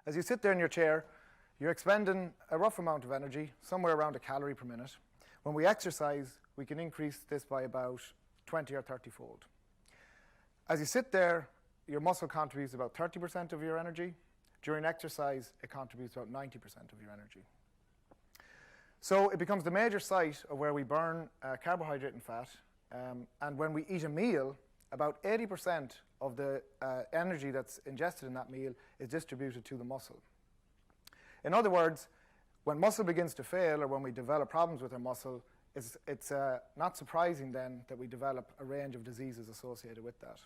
As you sit there in your chair, you're expending a rough amount of energy, somewhere around a calorie per minute. When we exercise, we can increase this by about 20 or 30-fold. As you sit there, your muscle contributes about 30% of your energy. During exercise, it contributes about 90% of your energy. So it becomes the major site of where we burn carbohydrate and fat. And when we eat a meal, about 80% of the energy that's ingested in that meal is distributed to the muscle. In other words, when muscle begins to fail or when we develop problems with our muscle, it's not surprising then that we develop a range of diseases associated with that.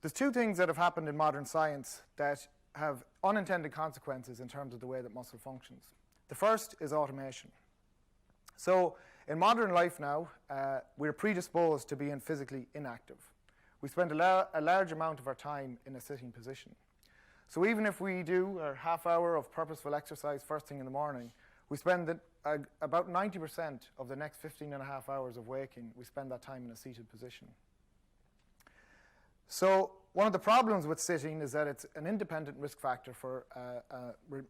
There's two things that have happened in modern science that have unintended consequences in terms of the way that muscle functions. The first is automation. So in modern life now, we're predisposed to being physically inactive. We spend a large amount of our time in a sitting position. So even if we do a half hour of purposeful exercise first thing in the morning, we spend about 90% of the next 15 and a half hours of waking, we spend that time in a seated position. So one of the problems with sitting is that it's an independent risk factor for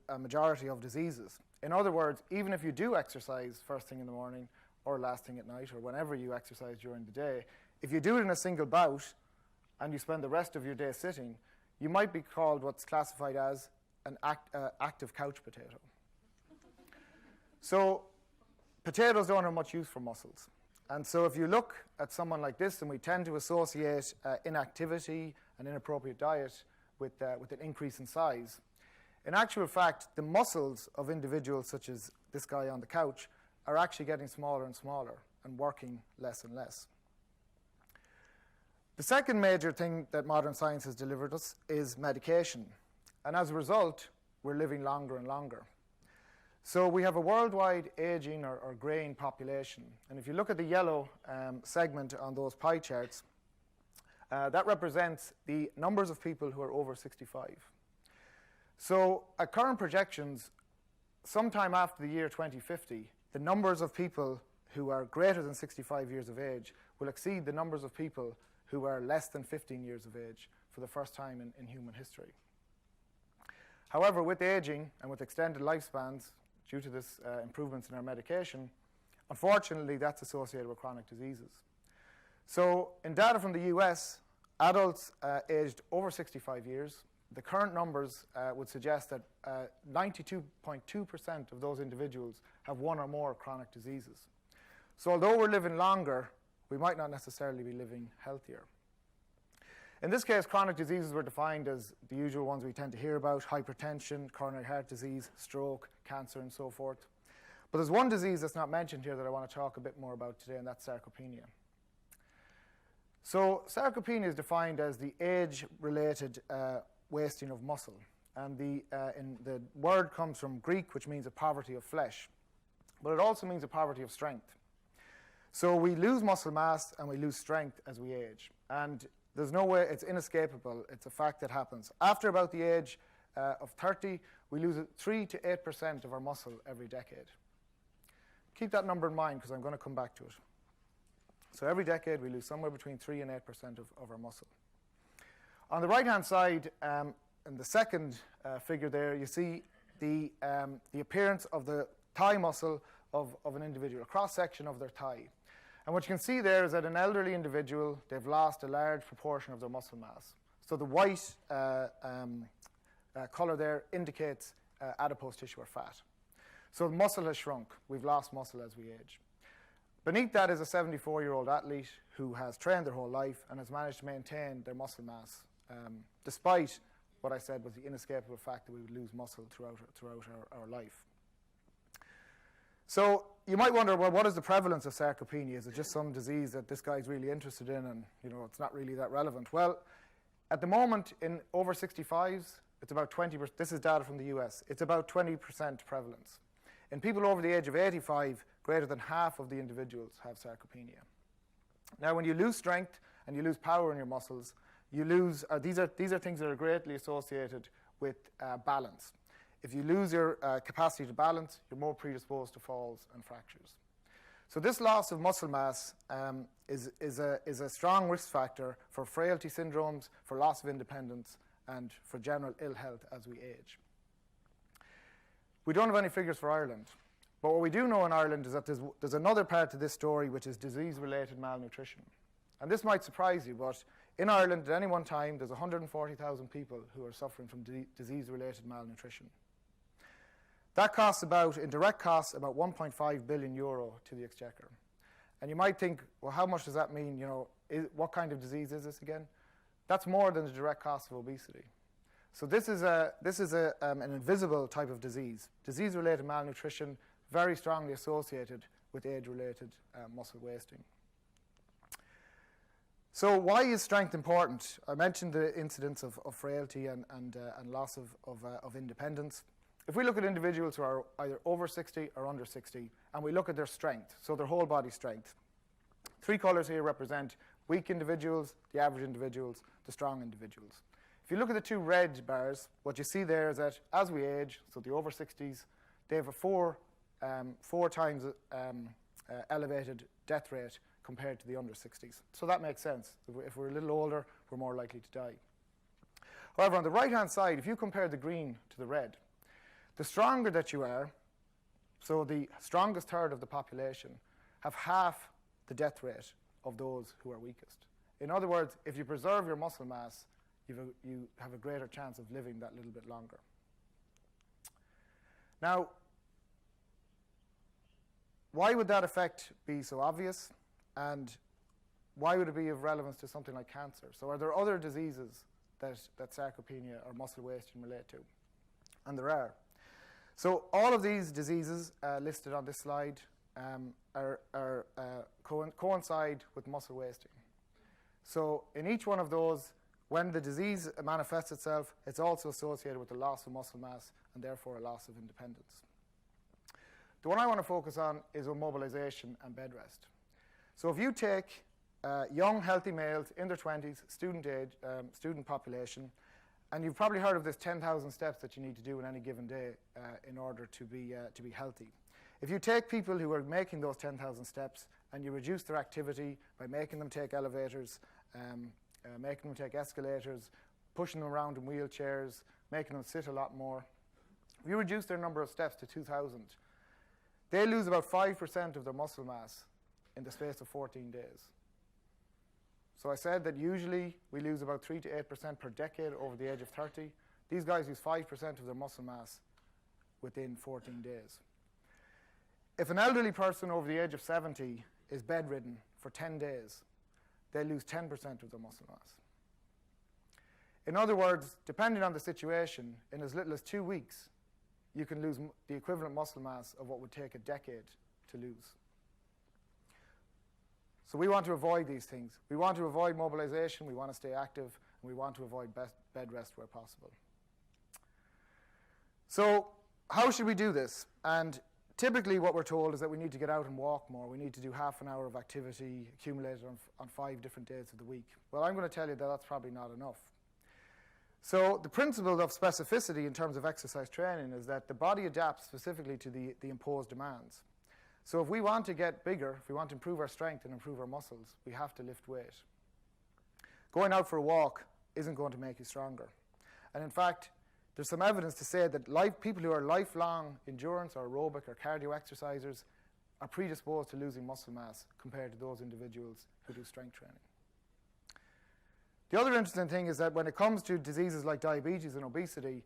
a majority of diseases. In other words, even if you do exercise first thing in the morning or last thing at night or whenever you exercise during the day, if you do it in a single bout and you spend the rest of your day sitting, you might be called what's classified as an active couch potato. So potatoes don't have much use for muscles. And so if you look at someone like this, and we tend to associate inactivity and inappropriate diet with an increase in size, in actual fact, the muscles of individuals such as this guy on the couch are actually getting smaller and smaller and working less and less. The second major thing that modern science has delivered us is medication. And as a result, we're living longer and longer. So we have a worldwide aging or graying population. And if you look at the yellow segment on those pie charts, that represents the numbers of people who are over 65. So at current projections, sometime after the year 2050, the numbers of people who are greater than 65 years of age will exceed the numbers of people who are less than 15 years of age for the first time in human history. However, with aging and with extended lifespans, due to this improvements in our medication, unfortunately that's associated with chronic diseases. So in data from the US, adults aged over 65 years, the current numbers would suggest that 92.2% of those individuals have one or more chronic diseases. So although we're living longer, we might not necessarily be living healthier. In this case, chronic diseases were defined as the usual ones we tend to hear about: hypertension, coronary heart disease, stroke, cancer, and so forth. But there's one disease that's not mentioned here that I want to talk a bit more about today, and that's sarcopenia. So sarcopenia is defined as the age-related wasting of muscle. And the word comes from Greek, which means a poverty of flesh. But it also means a poverty of strength. So we lose muscle mass and we lose strength as we age. And there's no way, it's inescapable. It's a fact that happens. After about the age of 30, we lose 3 to 8% of our muscle every decade. Keep that number in mind because I'm going to come back to it. So every decade, we lose somewhere between 3 and 8% of our muscle. On the right-hand side, in the second figure there, you see the appearance of the thigh muscle of an individual, a cross-section of their thigh. And what you can see there is that an elderly individual, they've lost a large proportion of their muscle mass. So the white color there indicates adipose tissue or fat. So the muscle has shrunk. We've lost muscle as we age. Beneath that is a 74-year-old athlete who has trained their whole life and has managed to maintain their muscle mass, despite what I said was the inescapable fact that we would lose muscle throughout our life. So you might wonder, well, what is the prevalence of sarcopenia? Is it just some disease that this guy's really interested in and it's not really that relevant? Well, at the moment in over 65s, it's about 20%. This is data from the US. It's about 20% prevalence. In people over the age of 85, greater than half of the individuals have sarcopenia. Now, when you lose strength and you lose power in your muscles, you lose, these are things that are greatly associated with balance. If you lose your capacity to balance, you're more predisposed to falls and fractures. So this loss of muscle mass is a strong risk factor for frailty syndromes, for loss of independence, and for general ill health as we age. We don't have any figures for Ireland, but what we do know in Ireland is that there's another part to this story, which is disease-related malnutrition. And this might surprise you, but in Ireland at any one time there's 140,000 people who are suffering from disease-related malnutrition. That costs about, in direct costs, about 1.5 billion euro to the Exchequer. And you might think, well, how much does that mean? You know, what kind of disease is this again? That's more than the direct cost of obesity. So this is an invisible type of disease. Disease-related malnutrition, very strongly associated with age-related muscle wasting. So why is strength important? I mentioned the incidence of frailty and loss of independence. If we look at individuals who are either over 60 or under 60, and we look at their strength, so their whole body strength, 3 colours here represent weak individuals, the average individuals, the strong individuals. If you look at the 2 red bars, what you see there is that as we age, so the over 60s, they have a 4 times elevated death rate compared to the under 60s. So that makes sense. If we're a little older, we're more likely to die. However, on the right-hand side, if you compare the green to the red, the stronger that you are, so the strongest third of the population, have half the death rate of those who are weakest. In other words, if you preserve your muscle mass, you have a greater chance of living that little bit longer. Now, why would that effect be so obvious? And why would it be of relevance to something like cancer? So are there other diseases that sarcopenia or muscle wasting relate to? And there are. So all of these diseases listed on this slide coincide with muscle wasting. So in each one of those, when the disease manifests itself, it's also associated with the loss of muscle mass and therefore a loss of independence. The one I want to focus on is immobilization and bed rest. So if you take young, healthy males in their 20s, student population, and you've probably heard of this 10,000 steps that you need to do in any given day in order to be healthy. If you take people who are making those 10,000 steps and you reduce their activity by making them take elevators, making them take escalators, pushing them around in wheelchairs, making them sit a lot more, if you reduce their number of steps to 2,000, they lose about 5% of their muscle mass in the space of 14 days. So I said that usually we lose about 3 to 8% per decade over the age of 30. These guys lose 5% of their muscle mass within 14 days. If an elderly person over the age of 70 is bedridden for 10 days, they lose 10% of their muscle mass. In other words, depending on the situation, in as little as 2 weeks, you can lose the equivalent muscle mass of what would take a decade to lose. So we want to avoid these things. We want to avoid mobilization, we want to stay active, and we want to avoid bed rest where possible. So how should we do this? And typically what we're told is that we need to get out and walk more. We need to do half an hour of activity accumulated on 5 different days of the week. Well, I'm going to tell you that that's probably not enough. So the principle of specificity in terms of exercise training is that the body adapts specifically to the imposed demands. So if we want to get bigger, if we want to improve our strength and improve our muscles, we have to lift weight. Going out for a walk isn't going to make you stronger. And in fact, there's some evidence to say that people who are lifelong endurance or aerobic or cardio exercisers are predisposed to losing muscle mass compared to those individuals who do strength training. The other interesting thing is that when it comes to diseases like diabetes and obesity,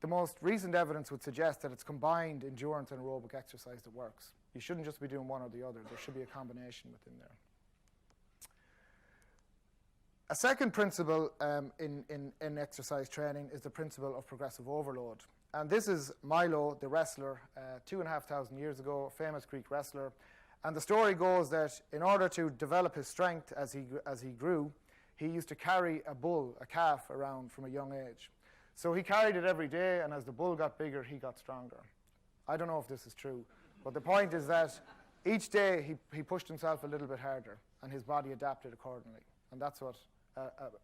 the most recent evidence would suggest that it's combined endurance and aerobic exercise that works. You shouldn't just be doing one or the other. There should be a combination within there. A second principle in exercise training is the principle of progressive overload. And this is Milo, the wrestler, 2,500 years ago, a famous Greek wrestler. And the story goes that in order to develop his strength as he grew, he used to carry a calf around from a young age. So he carried it every day, and as the bull got bigger, he got stronger. I don't know if this is true, but the point is that each day he pushed himself a little bit harder, and his body adapted accordingly. And that's what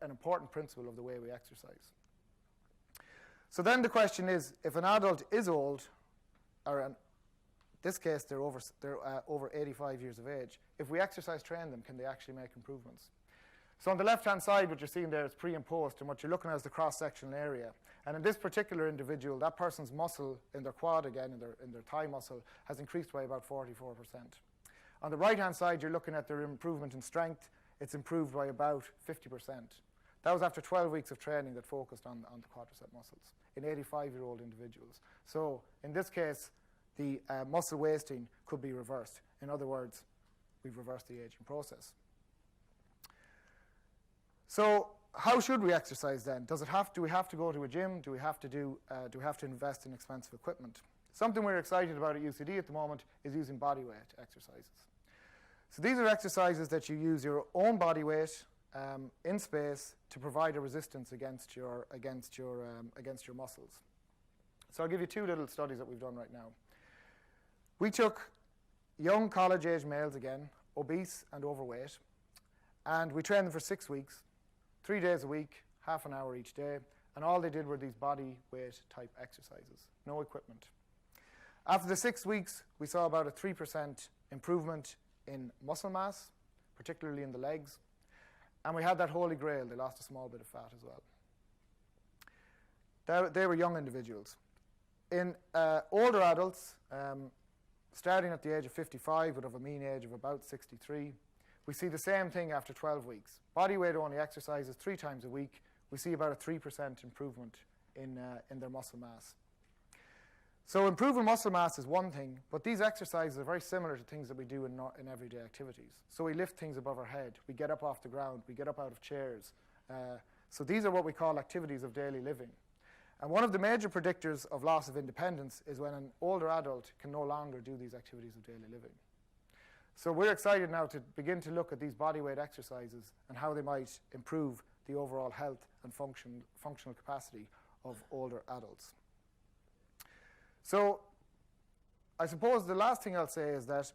an important principle of the way we exercise. So then the question is, if an adult is old, or in this case they're over 85 years of age, if we exercise train them, can they actually make improvements? So on the left-hand side, what you're seeing there is pre and post, and what you're looking at is the cross-sectional area. And in this particular individual, that person's muscle in their quad, again, in their thigh muscle, has increased by about 44%. On the right-hand side, you're looking at their improvement in strength. It's improved by about 50%. That was after 12 weeks of training that focused on the quadricep muscles in 85-year-old individuals. So in this case, the muscle wasting could be reversed. In other words, we've reversed the aging process. So how should we exercise then? Do we have to go to a gym? Do we have to invest in expensive equipment? Something we're excited about at UCD at the moment is using bodyweight exercises. So these are exercises that you use your own body weight in space to provide a resistance against your muscles. So I'll give you two little studies that we've done right now. We took young college-age males again, obese and overweight, and we trained them for 6 weeks, 3 days a week, half an hour each day, and all they did were these body weight type exercises, no equipment. After the 6 weeks, we saw about a 3% improvement in muscle mass, particularly in the legs, and we had that holy grail, they lost a small bit of fat as well. They were young individuals. In older adults, starting at the age of 55, but of a mean age of about 63, we see the same thing after 12 weeks. Body weight only exercises 3 times a week. We see about a 3% improvement in their muscle mass. So improving muscle mass is one thing, but these exercises are very similar to things that we do in everyday activities. So we lift things above our head, we get up off the ground, we get up out of chairs. So these are what we call activities of daily living. And one of the major predictors of loss of independence is when an older adult can no longer do these activities of daily living. So we're excited now to begin to look at these bodyweight exercises and how they might improve the overall health and functional capacity of older adults. So I suppose the last thing I'll say is that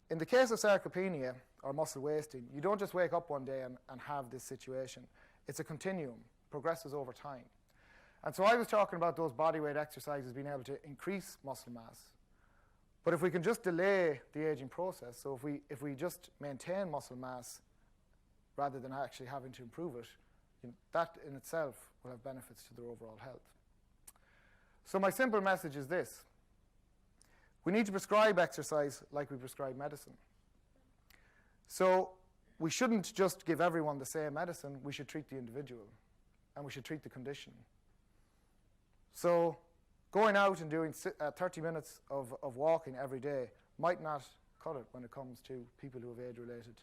in the case of sarcopenia, or muscle wasting, you don't just wake up one day and have this situation. It's a continuum, progresses over time. And so I was talking about those bodyweight exercises being able to increase muscle mass. But if we can just delay the aging process, so if we just maintain muscle mass rather than actually having to improve it, that in itself will have benefits to their overall health. So my simple message is this. We need to prescribe exercise like we prescribe medicine. So we shouldn't just give everyone the same medicine, we should treat the individual, and we should treat the condition. So going out and doing 30 minutes of walking every day might not cut it when it comes to people who have age-related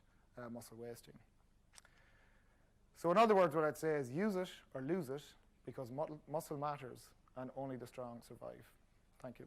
muscle wasting. So in other words, what I'd say is use it or lose it, because muscle matters and only the strong survive. Thank you.